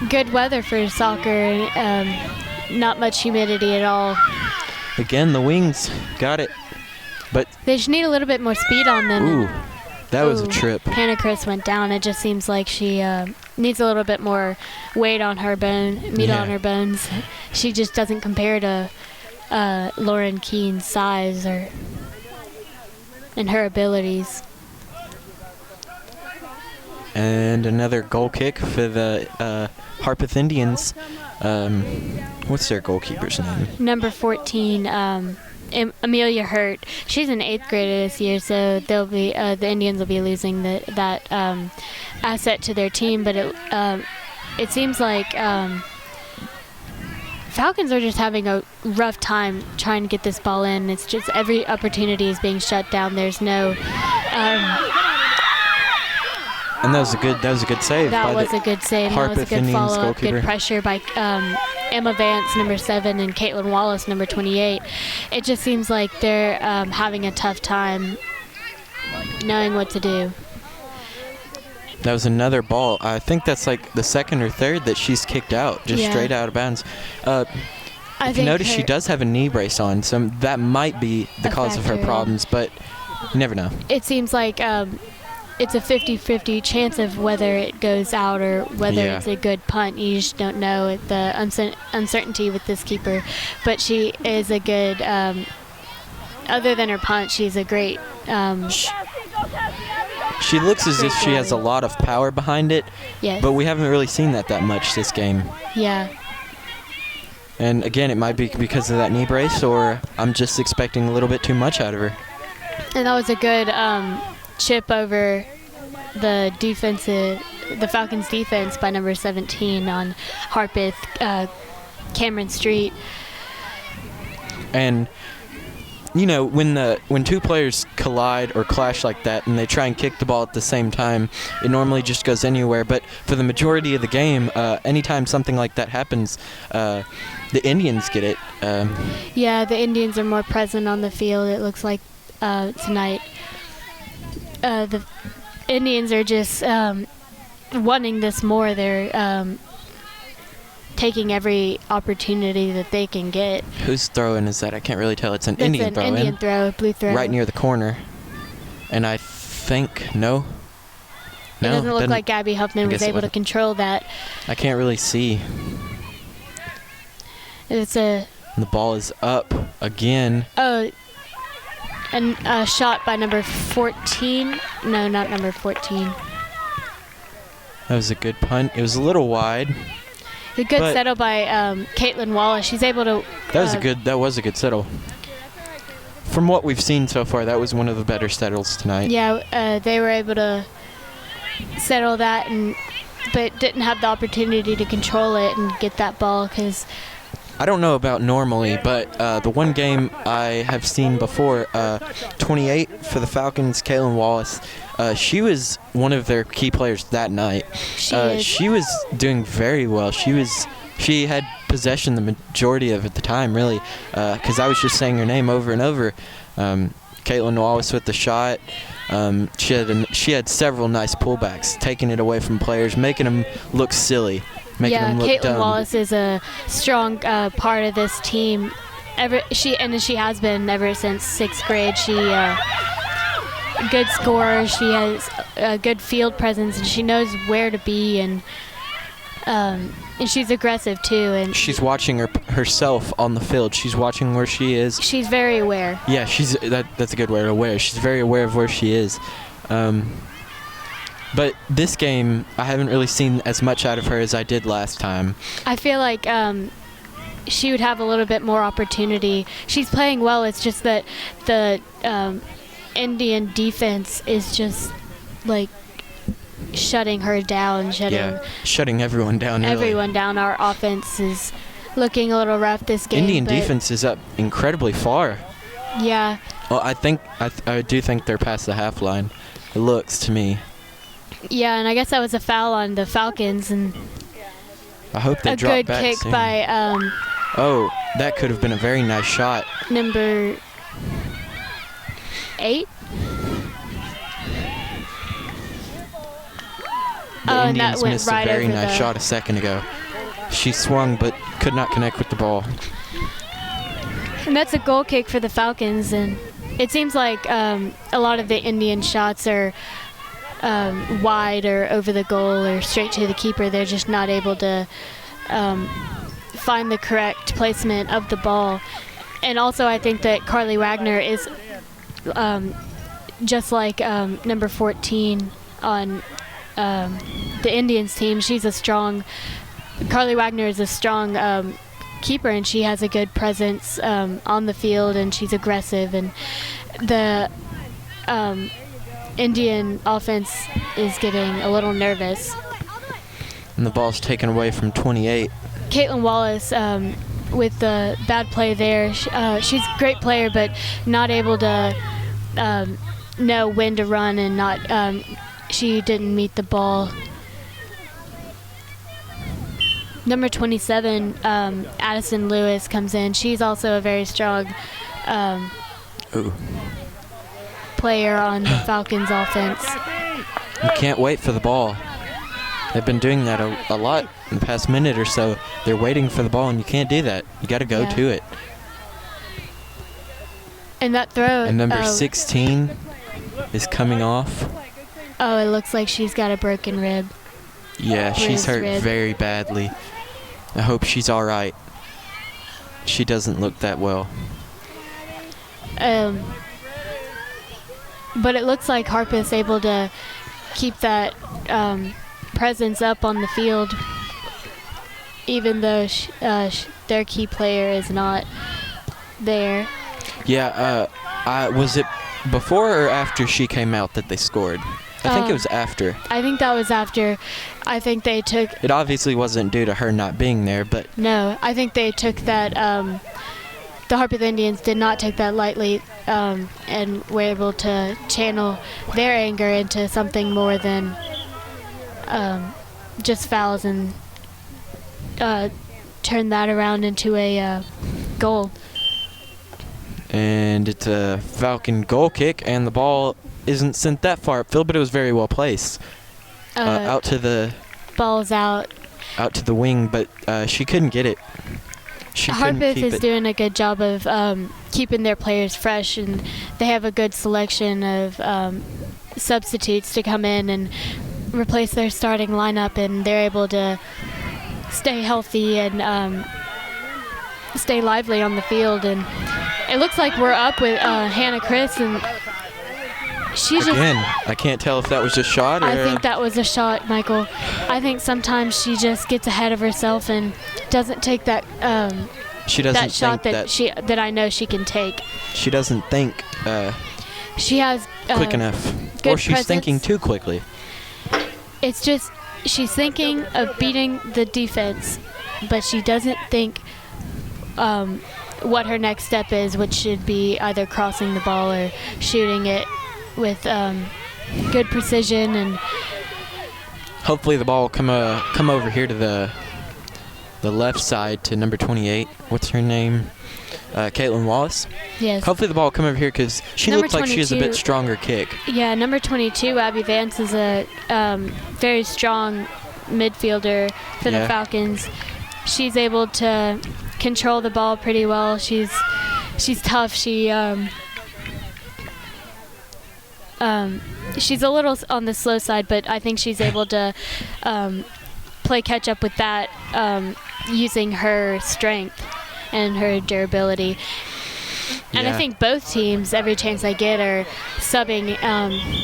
Good weather for soccer. Not much humidity at all. Again, the wings got it, but They just need a little bit more speed on them. ooh, that was a trip. Hannah Chris went down. It just seems like she needs a little bit more weight on her meat on her bones. She just doesn't compare to Lauren Keene's size and her abilities. And another goal kick for the Harpeth Indians. What's their goalkeeper's name? Number 14, Amelia Hurt. She's in 8th grade this year, so they'll be the Indians will be losing that asset to their team. But it seems like Falcons are just having a rough time trying to get this ball in. It's just every opportunity is being shut down. There's no. And that was a good save. That was a good save. That was a good follow-up. Good pressure by Emma Vance, number 7, and Caitlin Wallace, number 28. It just seems like they're having a tough time knowing what to do. That was another ball. I think that's like the second or third that she's kicked out, just straight out of bounds. If you notice, she does have a knee brace on, so that might be the cause of her problems, but you never know. It seems like it's a 50-50 chance of whether it goes out or whether it's a good punt. You just don't know the uncertainty with this keeper. But she is a good, other than her punt, she's a great... She looks as if she has a lot of power behind it, but we haven't really seen that much this game. Yeah. And again, it might be because of that knee brace, or I'm just expecting a little bit too much out of her. And that was a good chip over the Falcons defense by number 17 on Harpeth, Cameron Street. And you know, when two players collide or clash like that and they try and kick the ball at the same time, it normally just goes anywhere. But for the majority of the game, anytime something like that happens, the Indians get it. Yeah, the Indians are more present on the field, it looks like, tonight. The Indians are just wanting this more. They're taking every opportunity that they can get. Whose throw-in is that? I can't really tell. It's an Indian throw-in. Indian throw, blue throw. Right near the corner. And I think, no. It doesn't look like Gabby Huffman was able to control that. I can't really see. The ball is up again. Oh, And a shot by number 14. No, not number 14. That was a good punt. It was a little wide. A good settle by Caitlin Wallace. She's able to. That was a good settle. From what we've seen so far, that was one of the better settles tonight. Yeah, they were able to settle that, but didn't have the opportunity to control it and get that ball because. I don't know about normally, but the one game I have seen before, 28 for the Falcons, Caitlin Wallace, she was one of their key players that night. She was doing very well. She had possession the majority of the time, really, because I was just saying her name over and over. Caitlin Wallace with the shot. She had several nice pullbacks, taking it away from players, making them look silly. Caitlin Wallace is a strong part of this team. She has been ever since 6th grade. She good scorer. She has a good field presence, and she knows where to be, and she's aggressive too. And she's watching herself on the field. She's watching where she is. She's very aware. Yeah, that's a good word. Aware. She's very aware of where she is. But this game, I haven't really seen as much out of her as I did last time. I feel like she would have a little bit more opportunity. She's playing well. It's just that the Indian defense is just like shutting her down. Shutting everyone down. Everyone down. Our offense is looking a little rough this game. Indian defense is up incredibly far. Yeah. Well, I do think they're past the half line. It looks to me. Yeah, and I guess that was a foul on the Falcons, and I hope they drop back soon. A good kick by oh, that could have been a very nice shot. Number 8. The Indians missed a very nice shot a second ago. She swung but could not connect with the ball. And that's a goal kick for the Falcons, and it seems like a lot of the Indian shots are wide or over the goal or straight to the keeper. They're just not able to find the correct placement of the ball. And also I think that Carly Wagner is just like number 14 on the Indians team. Carly Wagner is a strong keeper, and she has a good presence on the field, and she's aggressive, and the Indian offense is getting a little nervous. And the ball's taken away from 28. Caitlin Wallace with the bad play there. She's a great player, but not able to know when to run, and she didn't meet the ball. Number 27, Addison Lewis comes in. She's also a very strong player on the Falcons offense. You can't wait for the ball. They've been doing that a lot in the past minute or so. They're waiting for the ball, and you can't do that. You got to go to it. And that throw. And number 16 is coming off. Oh, it looks like she's got a broken rib. Yeah, she's hurt very badly. I hope she's all right. She doesn't look that well. But it looks like Harpeth's able to keep that presence up on the field, even though their key player is not there. Yeah, was it before or after she came out that they scored? I think it was after. I think that was after. I think they took... It obviously wasn't due to her not being there, but... No, I think they took that... the Harpeth Indians did not take that lightly and were able to channel their anger into something more than just fouls and turn that around into a goal. And it's a Falcon goal kick, and the ball isn't sent that far upfield, but it was very well placed. Out to the... Ball's out. Out to the wing, but she couldn't get it. Harpeth is doing a good job of keeping their players fresh, and they have a good selection of substitutes to come in and replace their starting lineup, and they're able to stay healthy and stay lively on the field. And it looks like we're up with Hannah Chris, and she just. Again, I can't tell if that was a shot or. I think that was a shot, Michael. I think sometimes she just gets ahead of herself and doesn't take that. She doesn't that shot think that I know she can take. She doesn't think she has quick enough, or she's presence. thinking too quickly. It's just she's thinking of beating the defense, but she doesn't think what her next step is, which should be either crossing the ball or shooting it with good precision. And hopefully the ball will come over here to the left side to number 28. What's her name? Caitlin Wallace. Yes. Hopefully the ball will come over here because she Number looks like she has a 22 bit stronger kick. Yeah, number 22, Abby Vance, is a very strong midfielder for the Falcons. She's able to control the ball pretty well. She's tough. She's a little on the slow side, but I think she's able to play catch up with that using her strength and her durability. And I think both teams, every chance they get, are subbing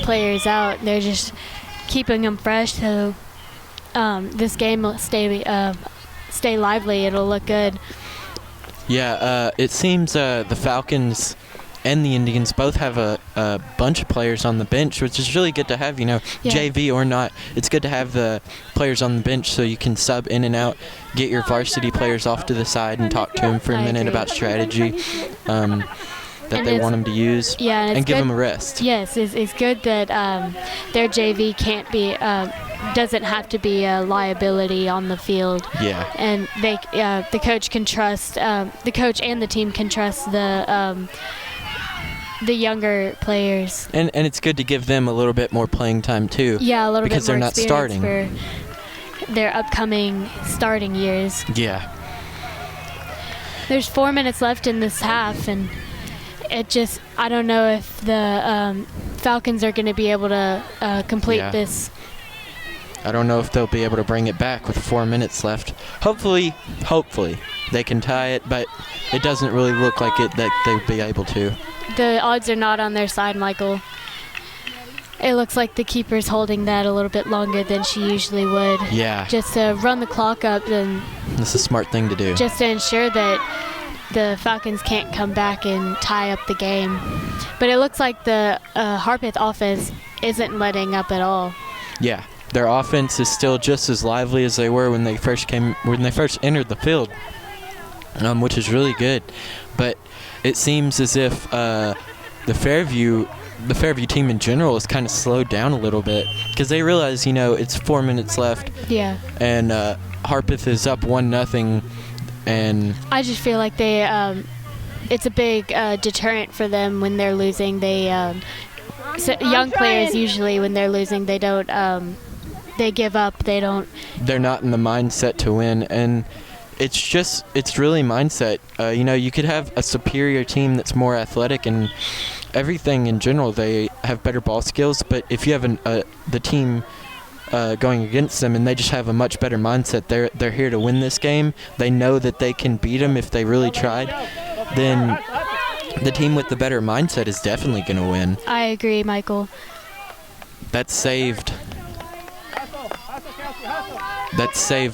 players out. They're just keeping them fresh, so this game will stay lively. It'll look good. Yeah, it seems the Falcons and the Indians both have a bunch of players on the bench, which is really good to have, JV or not. It's good to have the players on the bench so you can sub in and out, get your varsity players off to the side and talk to them for a minute about strategy that they want them to use, and give them a rest. Yes, it's good that their JV doesn't have to be a liability on the field. Yeah. And the coach can trust, the coach and the team can trust the younger players. And it's good to give them a little bit more playing time too. Yeah, a little because bit more they're not starting for their upcoming starting years. Yeah. There's 4 minutes left in this half, and I don't know if the Falcons are going to be able to complete this. I don't know if they'll be able to bring it back with 4 minutes left. Hopefully they can tie it, but it doesn't really look like that they'll be able to. The odds are not on their side, Michael. It looks like the keeper's holding that a little bit longer than she usually would. Yeah. Just to run the clock up, and that's a smart thing to do. Just to ensure that the Falcons can't come back and tie up the game. But it looks like the Harpeth offense isn't letting up at all. Yeah. Their offense is still just as lively as they were when they first entered the field, which is really good. But it seems as if the Fairview team in general is kind of slowed down a little bit because they realize, it's 4 minutes left. Yeah. And Harpeth is up 1-0, and I just feel like it's a big deterrent for them when they're losing. Young players usually, when they're losing, they don't. They give up. They're not in the mindset to win, and it's really mindset. You could have a superior team that's more athletic and everything in general. They have better ball skills, but if you have the team going against them and they just have a much better mindset, they're here to win this game. They know that they can beat them if they really tried. Then the team with the better mindset is definitely going to win. I agree, Michael. That saved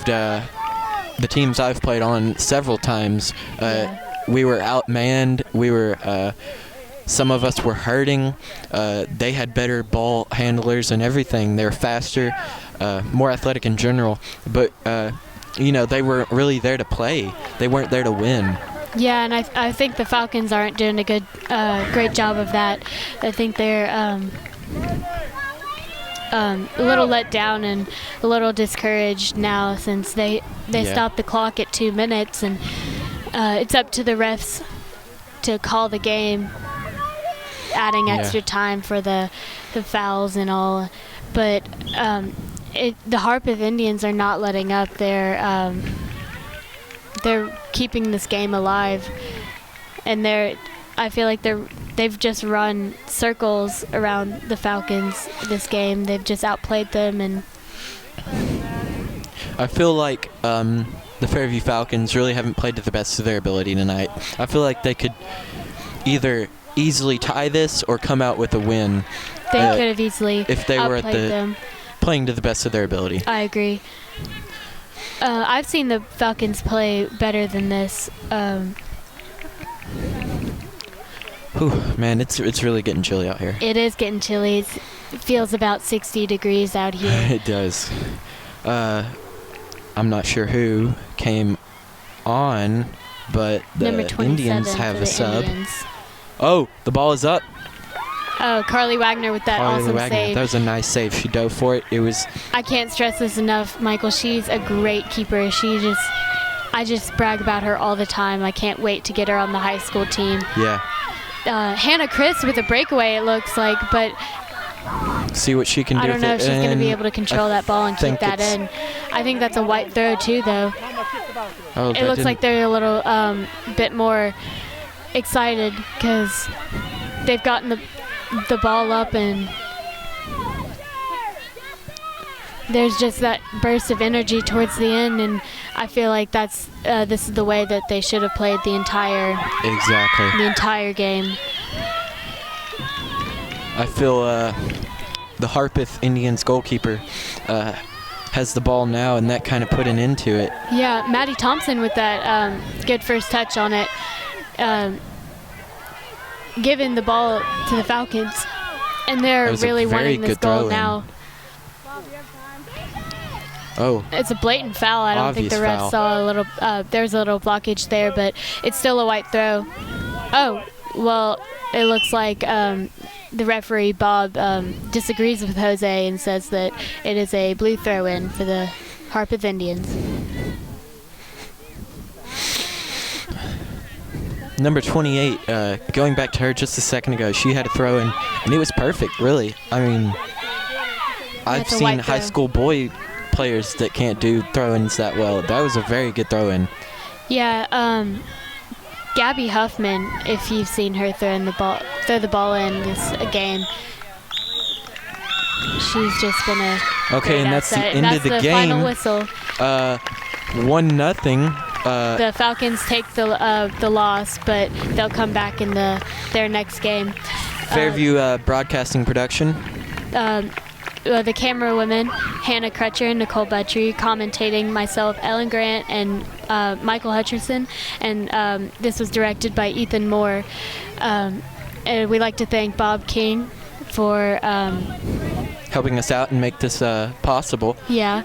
the teams I've played on several times. We were outmanned. Some of us were hurting. They had better ball handlers and everything. They're faster, more athletic in general. But they weren't really there to play. They weren't there to win. Yeah, and I think the Falcons aren't doing a great job of that. I think they're a little let down and a little discouraged now since they stopped the clock at 2 minutes, and it's up to the refs to call the game, adding extra time for the fouls and all. But the Harpeth Indians are not letting up. They're keeping this game alive, and I feel like they've just run circles around the Falcons this game. They've just outplayed them, and I feel like the Fairview Falcons really haven't played to the best of their ability tonight. I feel like they could either easily tie this or come out with a win. They could have easily if they were them. Playing to the best of their ability. I agree. I've seen the Falcons play better than this. Whew, man, it's really getting chilly out here. It is getting chilly. It feels about 60 degrees out here. It does. I'm not sure who came on, but the Indians have a sub. Indians. Oh, the ball is up. Oh, Carly Wagner with that awesome save. That was a nice save. She dove for it. It was. I can't stress this enough, Michael. She's a great keeper. I just brag about her all the time. I can't wait to get her on the high school team. Yeah. Hannah Chris with a breakaway, it looks like, but see what she can do. I don't know if she's going to be able to control that ball and keep that in. I think that's a white throw too, though. Oh, it looks like they're a little bit more excited because they've gotten the ball up, and there's just that burst of energy towards the end, and I feel like this is the way that they should have played the entire game. I feel the Harpeth Indians goalkeeper has the ball now, and that kind of put an end to it. Yeah, Maddie Thompson with that good first touch on it, giving the ball to the Falcons, and they're really wanting this goal now. Oh, it's a blatant foul. I don't think the ref saw a little. There's a little blockage there, but it's still a white throw. Oh, well, it looks like the referee Bob disagrees with Jose and says that it is a blue throw-in for the Harpeth Indians. Number 28, going back to her just a second ago, she had a throw-in, and it was perfect, really. I mean, I've seen high school boy players that can't do throw-ins that well. That was a very good throw-in. Yeah, Gabby Huffman, if you've seen her throw the ball in this game, she's just been a okay, and that's the end of the game. Final whistle. 1-0. The Falcons take the loss, but they'll come back in their next game. Fairview Broadcasting Production. The camera women, Hannah Crutcher and Nicole Buttrey, commentating myself, Ellen Grant, and Michael Hutcherson. And this was directed by Ethan Moore. And we'd like to thank Bob King for helping us out and make this possible. Yeah.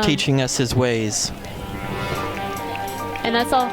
Teaching us his ways. And that's all.